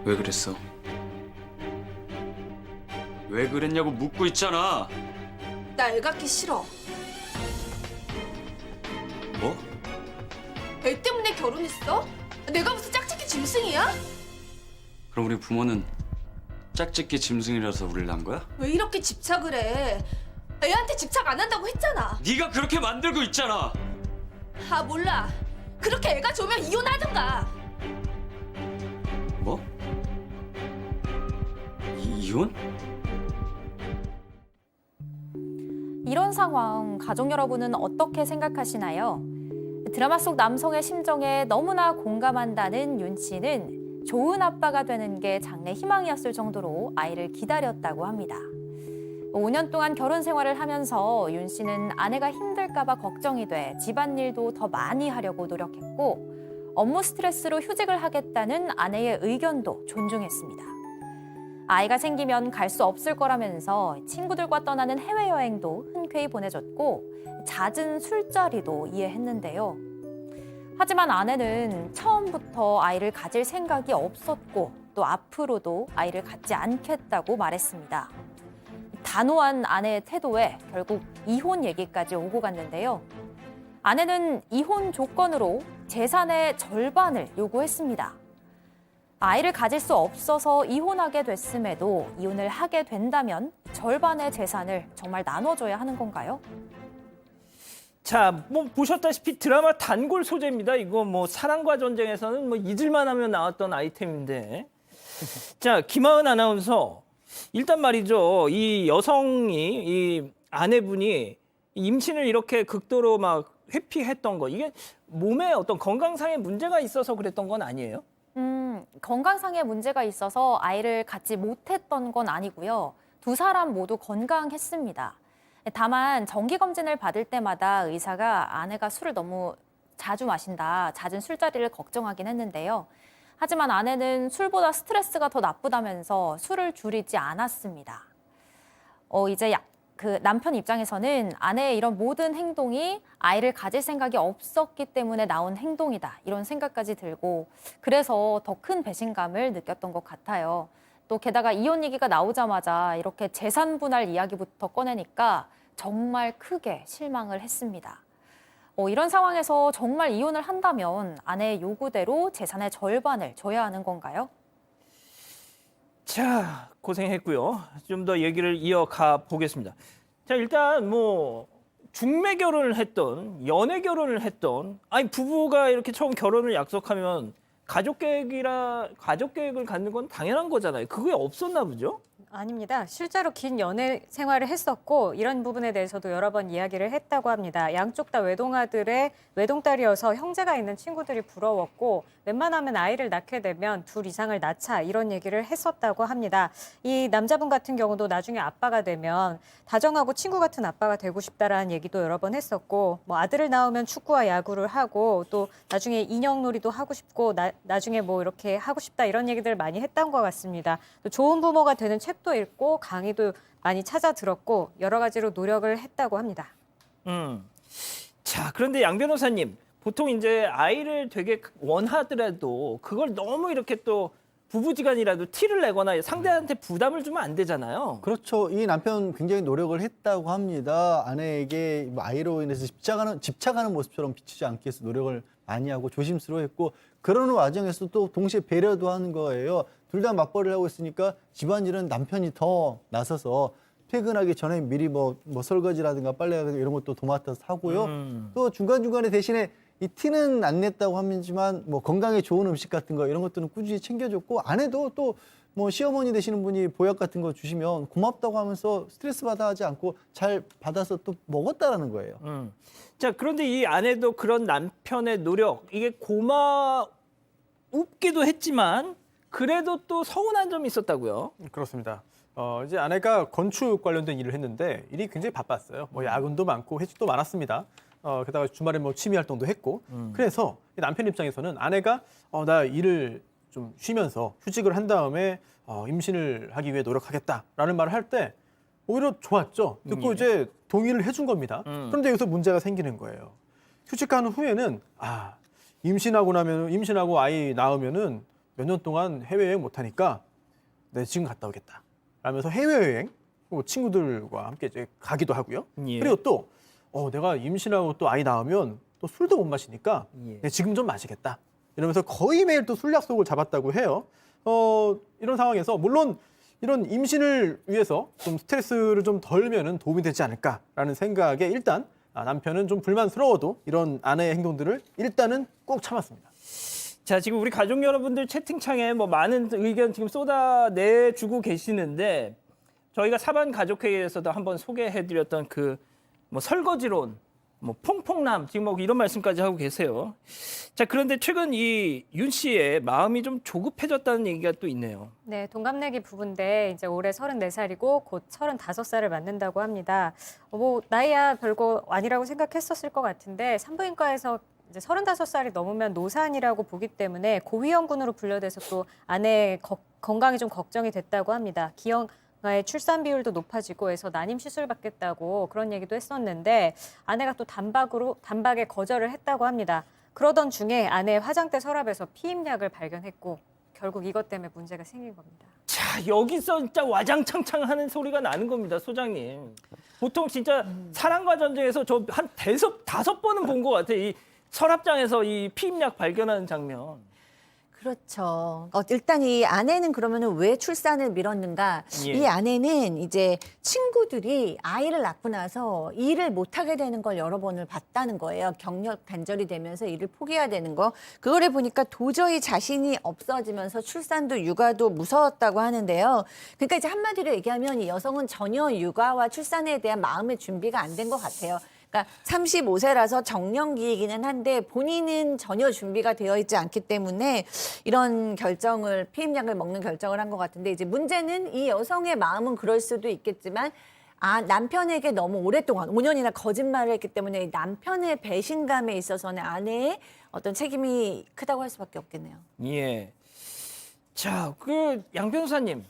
왜 그랬어? 왜 그랬냐고 묻고 있잖아. 나 애 갖기 싫어. 뭐? 애 때문에 결혼했어? 내가 무슨 짝짓기 짐승이야? 그럼 우리 부모는 짝짓기 짐승이라서 우리를 낳은 거야? 왜 이렇게 집착을 해? 애한테 집착 안 한다고 했잖아. 네가 그렇게 만들고 있잖아. 아 몰라. 그렇게 애가 좋으면 이혼하든가. 뭐? 이혼? 이런 상황 가족 여러분은 어떻게 생각하시나요? 드라마 속 남성의 심정에 너무나 공감한다는 윤 씨는 좋은 아빠가 되는 게 장래 희망이었을 정도로 아이를 기다렸다고 합니다. 5년 동안 결혼 생활을 하면서 윤 씨는 아내가 힘들까 봐 걱정이 돼 집안일도 더 많이 하려고 노력했고 업무 스트레스로 휴직을 하겠다는 아내의 의견도 존중했습니다. 아이가 생기면 갈 수 없을 거라면서 친구들과 떠나는 해외여행도 흔쾌히 보내줬고 잦은 술자리도 이해했는데요. 하지만 아내는 처음부터 아이를 가질 생각이 없었고 또 앞으로도 아이를 갖지 않겠다고 말했습니다. 단호한 아내의 태도에 결국 이혼 얘기까지 오고 갔는데요. 아내는 이혼 조건으로 재산의 절반을 요구했습니다. 아이를 가질 수 없어서 이혼하게 됐음에도 이혼을 하게 된다면 절반의 재산을 정말 나눠줘야 하는 건가요? 자, 뭐 보셨다시피 드라마 단골 소재입니다. 이거 뭐 사랑과 전쟁에서는 뭐 잊을만 하면 나왔던 아이템인데. 자, 김하은 아나운서. 일단 말이죠. 이 여성이, 이 아내분이 임신을 이렇게 극도로 막 회피했던 거. 이게 몸에 어떤 건강상의 문제가 있어서 그랬던 건 아니에요? 건강상의 문제가 있어서 아이를 갖지 못했던 건 아니고요. 두 사람 모두 건강했습니다. 다만 정기검진을 받을 때마다 의사가 아내가 술을 너무 자주 마신다, 잦은 술자리를 걱정하긴 했는데요. 하지만 아내는 술보다 스트레스가 더 나쁘다면서 술을 줄이지 않았습니다. 이제 그 남편 입장에서는 아내의 이런 모든 행동이 아이를 가질 생각이 없었기 때문에 나온 행동이다. 이런 생각까지 들고 그래서 더 큰 배신감을 느꼈던 것 같아요. 또 게다가 이혼 얘기가 나오자마자 이렇게 재산 분할 이야기부터 꺼내니까 정말 크게 실망을 했습니다. 이런 상황에서 정말 이혼을 한다면 아내의 요구대로 재산의 절반을 줘야 하는 건가요? 자, 고생했고요. 좀 더 얘기를 이어가 보겠습니다. 자, 일단 뭐 중매 결혼을 했던, 연애 결혼을 했던, 아니 부부가 이렇게 처음 결혼을 약속하면 가족 계획을 갖는 건 당연한 거잖아요. 그게 없었나 보죠? 아닙니다. 실제로 긴 연애 생활을 했었고 이런 부분에 대해서도 여러 번 이야기를 했다고 합니다. 양쪽 다 외동아들의 외동딸이어서 형제가 있는 친구들이 부러웠고 웬만하면 아이를 낳게 되면 둘 이상을 낳자 이런 얘기를 했었다고 합니다. 이 남자분 같은 경우도 나중에 아빠가 되면 다정하고 친구 같은 아빠가 되고 싶다라는 얘기도 여러 번 했었고 뭐 아들을 낳으면 축구와 야구를 하고 또 나중에 인형놀이도 하고 싶고 나중에 뭐 이렇게 하고 싶다 이런 얘기들을 많이 했던 것 같습니다. 또 좋은 부모가 되는 책도 읽고 강의도 많이 찾아 들었고 여러 가지로 노력을 했다고 합니다. 자, 그런데 양 변호사님, 보통 이제 아이를 되게 원하더라도 그걸 너무 이렇게 또 부부지간이라도 티를 내거나 상대한테 부담을 주면 안 되잖아요. 그렇죠. 이 남편 굉장히 노력을 했다고 합니다. 아내에게 뭐 아이로 인해서 집착하는 모습처럼 비치지 않기 위해서 노력을 많이 하고 조심스러워했고 그러는 와중에서 또 동시에 배려도 하는 거예요. 둘 다 맞벌이를 하고 있으니까 집안일은 남편이 더 나서서 퇴근하기 전에 미리 뭐 설거지라든가 빨래라든가 이런 것도 도맡아서 하고요. 또 중간중간에 대신에 이 티는 안 냈다고 하지만 뭐 건강에 좋은 음식 같은 거 이런 것들은 꾸준히 챙겨줬고 아내도 또 뭐 시어머니 되시는 분이 보약 같은 거 주시면 고맙다고 하면서 스트레스 받아 하지 않고 잘 받아서 또 먹었다라는 거예요. 자, 그런데 이 아내도 그런 남편의 노력, 이게 고마웠기도 했지만 그래도 또 서운한 점이 있었다고요. 그렇습니다. 이제 아내가 건축 관련된 일을 했는데 일이 굉장히 바빴어요. 뭐 야근도 많고 회식도 많았습니다. 게다가 주말에 뭐 취미 활동도 했고. 그래서 남편 입장에서는 아내가 나 일을 좀 쉬면서 휴직을 한 다음에 임신을 하기 위해 노력하겠다라는 말을 할 때 오히려 좋았죠. 듣고 이제 동의를 해준 겁니다. 그런데 여기서 문제가 생기는 거예요. 휴직한 후에는 임신하고 아이 낳으면은 몇 년 동안 해외여행 못하니까 내 지금 갔다 오겠다 라면서 해외여행 친구들과 함께 이제 가기도 하고요. 예. 그리고 또 내가 임신하고 또 아이 낳으면 또 술도 못 마시니까 예. 내 지금 좀 마시겠다 이러면서 거의 매일 또 술 약속을 잡았다고 해요. 이런 상황에서 물론 이런 임신을 위해서 좀 스트레스를 좀 덜면은 도움이 되지 않을까라는 생각에 일단 남편은 좀 불만스러워도 이런 아내의 행동들을 일단은 꼭 참았습니다. 자, 지금 우리 가족 여러분들 채팅창에 뭐 많은 의견 지금 쏟아내주고 계시는데 저희가 사반 가족회의에서도 한번 소개해드렸던 그 뭐 설거지론, 뭐 퐁퐁남 지금 뭐 이런 말씀까지 하고 계세요. 자, 그런데 최근 이 윤 씨의 마음이 좀 조급해졌다는 얘기가 또 있네요. 네, 동갑내기 부부인데 이제 올해 34살이고 곧 35살을 맞는다고 합니다. 뭐 나이야 별거 아니라고 생각했었을 것 같은데 산부인과에서 이제 35살이 넘으면 노산이라고 보기 때문에 고위험군으로 분류돼서 또 아내의 건강이 좀 걱정이 됐다고 합니다. 기형아의 출산 비율도 높아지고 해서 난임 시술 받겠다고 그런 얘기도 했었는데 아내가 또 단박에 거절을 했다고 합니다. 그러던 중에 아내의 화장대 서랍에서 피임약을 발견했고 결국 이것 때문에 문제가 생긴 겁니다. 자, 여기서 진짜 와장창창 하는 소리가 나는 겁니다, 소장님. 보통 진짜 사랑과 전쟁에서 저 한 5번은 본 것 같아요. 이 서랍장에서 이 피임약 발견하는 장면. 그렇죠. 일단 이 아내는 그러면은 왜 출산을 미뤘는가? 예. 이 아내는 이제 친구들이 아이를 낳고 나서 일을 못하게 되는 걸 여러 번을 봤다는 거예요. 경력 단절이 되면서 일을 포기해야 되는 거. 그거를 보니까 도저히 자신이 없어지면서 출산도 육아도 무서웠다고 하는데요. 그러니까 이제 한마디로 얘기하면 이 여성은 전혀 육아와 출산에 대한 마음의 준비가 안 된 것 같아요. 그러니까 35세라서 정년기이기는 한데 본인은 전혀 준비가 되어 있지 않기 때문에 이런 결정을 피임약을 먹는 결정을 한 것 같은데 이제 문제는 이 여성의 마음은 그럴 수도 있겠지만 남편에게 너무 오랫동안 5년이나 거짓말을 했기 때문에 이 남편의 배신감에 있어서는 아내의 어떤 책임이 크다고 할 수밖에 없겠네요. 예. 자, 그 양 변호사님,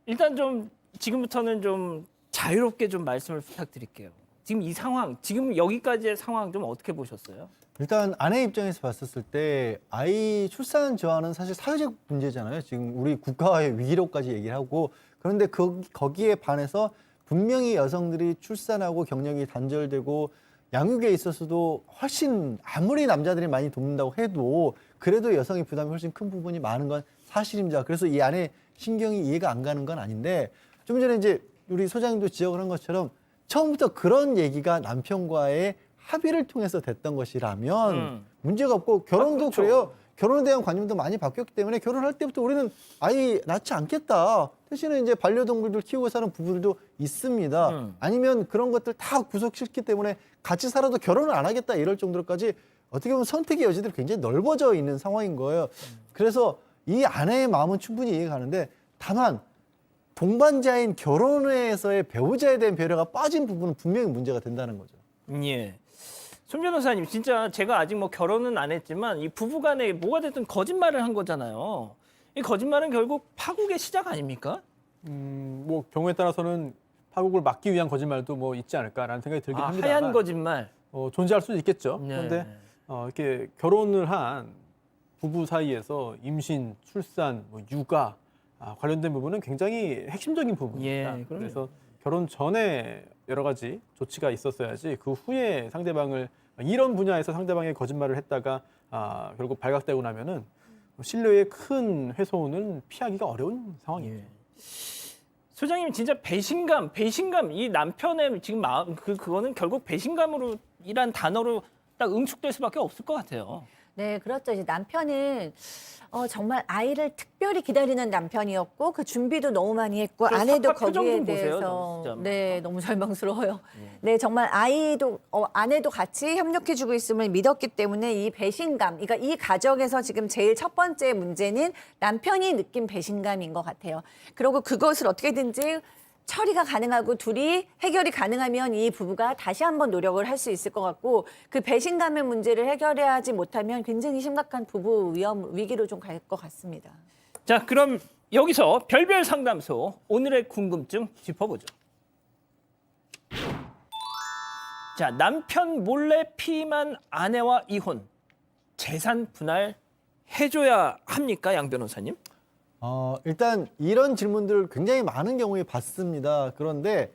일단 좀 지금부터는 좀 자유롭게 좀 말씀을 부탁드릴게요. 지금 이 상황, 지금 여기까지의 상황 좀 어떻게 보셨어요? 일단 아내 입장에서 봤었을 때 아이 출산 저하는 사실 사회적 문제잖아요. 지금 우리 국가의 위기로까지 얘기를 하고 그런데 거기에 반해서 분명히 여성들이 출산하고 경력이 단절되고 양육에 있어서도 훨씬 아무리 남자들이 많이 돕는다고 해도 그래도 여성의 부담이 훨씬 큰 부분이 많은 건 사실입니다. 그래서 이 아내 신경이 이해가 안 가는 건 아닌데 좀 전에 이제 우리 소장님도 지적을 한 것처럼 처음부터 그런 얘기가 남편과의 합의를 통해서 됐던 것이라면 문제가 없고 결혼도 그렇죠. 그래요. 결혼에 대한 관념도 많이 바뀌었기 때문에 결혼할 때부터 우리는 아이 낳지 않겠다. 대신에 이제 반려동물들 키우고 사는 부부들도 있습니다. 아니면 그런 것들 다 구속시켰기 때문에 같이 살아도 결혼을 안 하겠다 이럴 정도로까지 어떻게 보면 선택의 여지들이 굉장히 넓어져 있는 상황인 거예요. 그래서 이 아내의 마음은 충분히 이해가 가는데 다만 동반자인 결혼에서의 배우자에 대한 배려가 빠진 부분은 분명히 문제가 된다는 거죠. 예. 손 변호사님, 진짜 제가 아직 뭐 결혼은 안 했지만 이 부부간에 뭐가 됐든 거짓말을 한 거잖아요. 이 거짓말은 결국 파국의 시작 아닙니까? 뭐 경우에 따라서는 파국을 막기 위한 거짓말도 뭐 있지 않을까라는 생각이 들긴 합니다. 하얀 거짓말. 존재할 수도 있겠죠. 네. 그런데 이렇게 결혼을 한 부부 사이에서 임신, 출산, 뭐 육아 관련된 부분은 굉장히 핵심적인 부분입니다. 예, 그럼요. 그래서 결혼 전에 여러 가지 조치가 있었어야지 그 후에 상대방을 이런 분야에서 상대방의 거짓말을 했다가 결국 발각되고 나면은 신뢰의 큰 훼손은 피하기가 어려운 상황이에요. 예. 소장님, 진짜 배신감 이 남편의 지금 마음 그거는 결국 배신감으로 이란 단어로 딱 응축될 수밖에 없을 것 같아요. 네, 그렇죠. 이제 남편은 정말 아이를 특별히 기다리는 남편이었고 그 준비도 너무 많이 했고 저 아내도 삭박 표정 거기에 좀 보세요, 대해서 진짜. 네, 너무 절망스러워요. 네, 정말 아내도 같이 협력해주고 있음을 믿었기 때문에 이 배신감, 그러니까 이 가정에서 지금 제일 첫 번째 문제는 남편이 느낀 배신감인 것 같아요. 그리고 그것을 어떻게든지 처리가 가능하고 둘이 해결이 가능하면 이 부부가 다시 한번 노력을 할 수 있을 것 같고 그 배신감의 문제를 해결해야 하지 못하면 굉장히 심각한 부부 위기로 좀 갈 것 같습니다. 자, 그럼 여기서 별별 상담소 오늘의 궁금증 짚어보죠. 자, 남편 몰래 피임한 아내와 이혼, 재산 분할 해줘야 합니까, 양 변호사님? 일단 이런 질문들을 굉장히 많은 경우에 받습니다. 그런데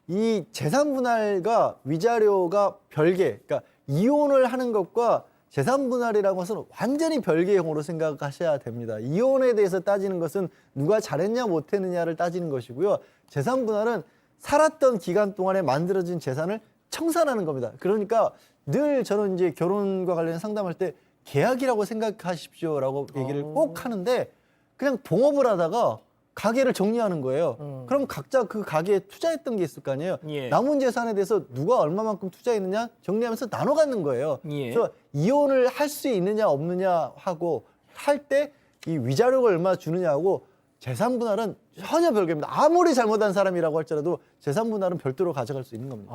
이 재산 분할과 위자료가 별개, 그러니까 이혼을 하는 것과 재산 분할이라는 것은 완전히 별개형으로 생각하셔야 됩니다. 이혼에 대해서 따지는 것은 누가 잘했냐 못했느냐를 따지는 것이고요. 재산 분할은 살았던 기간 동안에 만들어진 재산을 청산하는 겁니다. 그러니까 늘 저는 이제 결혼과 관련 상담할 때 계약이라고 생각하십시오라고 얘기를 꼭 하는데 그냥 동업을 하다가 가게를 정리하는 거예요. 그럼 각자 그 가게에 투자했던 게 있을 거 아니에요. 예. 남은 재산에 대해서 누가 얼마만큼 투자했느냐 정리하면서 나눠 갖는 거예요. 예. 그래서 이혼을 할 수 있느냐 없느냐 하고 할 때 이 위자료가 얼마 주느냐하고 재산 분할은 전혀 별개입니다. 아무리 잘못한 사람이라고 할지라도 재산 분할은 별도로 가져갈 수 있는 겁니다.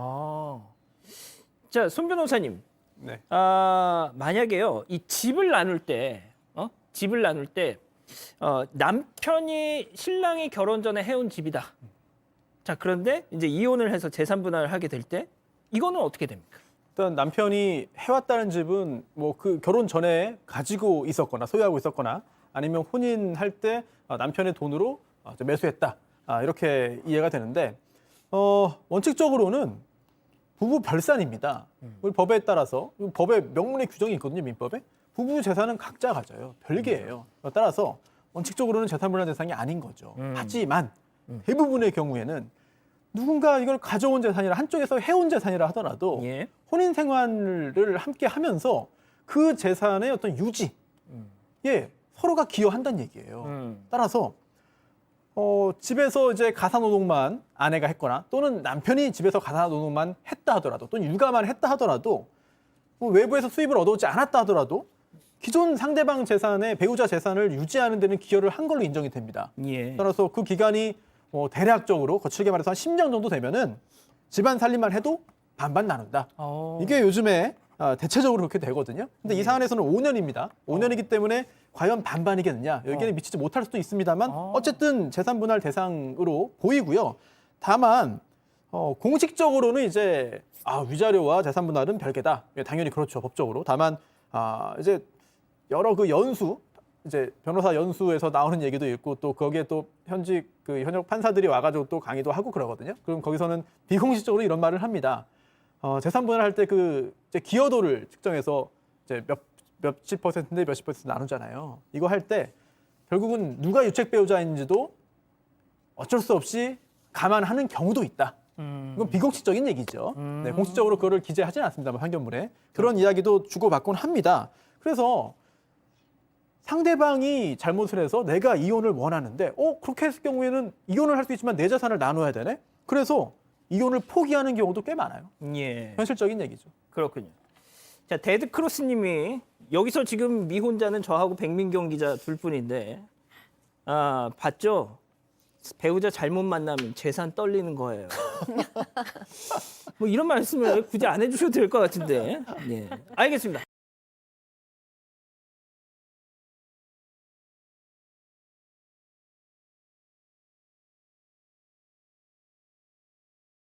자, 손 변호사님. 네. 만약에요, 이 집을 나눌 때, 남편이 신랑이 결혼 전에 해온 집이다. 자, 그런데 이제 이혼을 해서 재산 분할을 하게 될 때, 이거는 어떻게 됩니까? 일단 남편이 해왔다는 집은 뭐 그 결혼 전에 가지고 있었거나 소유하고 있었거나 아니면 혼인할 때 남편의 돈으로 매수했다. 이렇게 이해가 되는데 원칙적으로는 부부 별산입니다. 우리 법에 따라서 법에 명문의 규정이 있거든요, 민법에. 부부 재산은 각자 가져요. 별개예요. 따라서 원칙적으로는 재산 분할 대상이 아닌 거죠. 하지만 대부분의 경우에는 누군가 이걸 가져온 재산이라 한쪽에서 해온 재산이라 하더라도 예. 혼인 생활을 함께 하면서 그 재산의 어떤 유지에 서로가 기여한다는 얘기예요. 따라서 집에서 이제 가사노동만 아내가 했거나 또는 남편이 집에서 가사노동만 했다 하더라도 또는 육아만 했다 하더라도 뭐 외부에서 수입을 얻어오지 않았다 하더라도 기존 상대방 재산에 배우자 재산을 유지하는 데는 기여를 한 걸로 인정이 됩니다. 예. 따라서 그 기간이 대략적으로 거칠게 말해서 한 10년 정도 되면은 집안 살림만 해도 반반 나눈다. 이게 요즘에 대체적으로 그렇게 되거든요. 근데 이 사안에서는 5년입니다. 5년이기 때문에 과연 반반이겠느냐 여기에는 미치지 못할 수도 있습니다만 어쨌든 재산 분할 대상으로 보이고요. 다만 공식적으로는 이제 위자료와 재산 분할은 별개다. 당연히 그렇죠, 법적으로. 다만 이제 여러 그 연수 이제 변호사 연수에서 나오는 얘기도 있고 또 거기에 또 현역 판사들이 와가지고 또 강의도 하고 그러거든요. 그럼 거기서는 비공식적으로 이런 말을 합니다. 재산 분할할 때 그 기여도를 측정해서 이제 몇십 퍼센트인데 몇십 퍼센트 나누잖아요. 이거 할 때 결국은 누가 유책 배우자인지도 어쩔 수 없이 감안하는 경우도 있다. 이건 비공식적인 얘기죠. 네, 공식적으로 그거를 기재하지는 않습니다만 판결문에 그런 이야기도 주고받곤 합니다. 그래서 상대방이 잘못을 해서 내가 이혼을 원하는데 그렇게 했을 경우에는 이혼을 할 수 있지만 내 재산을 나눠야 되네. 그래서 이혼을 포기하는 경우도 꽤 많아요. 예. 현실적인 얘기죠. 그렇군요. 자, 데드크로스님이 여기서 지금 미혼자는 저하고 백민경 기자 둘뿐인데 봤죠? 배우자 잘못 만나면 재산 떨리는 거예요. 뭐 이런 말씀을 굳이 안 해주셔도 될 것 같은데. 예. 알겠습니다.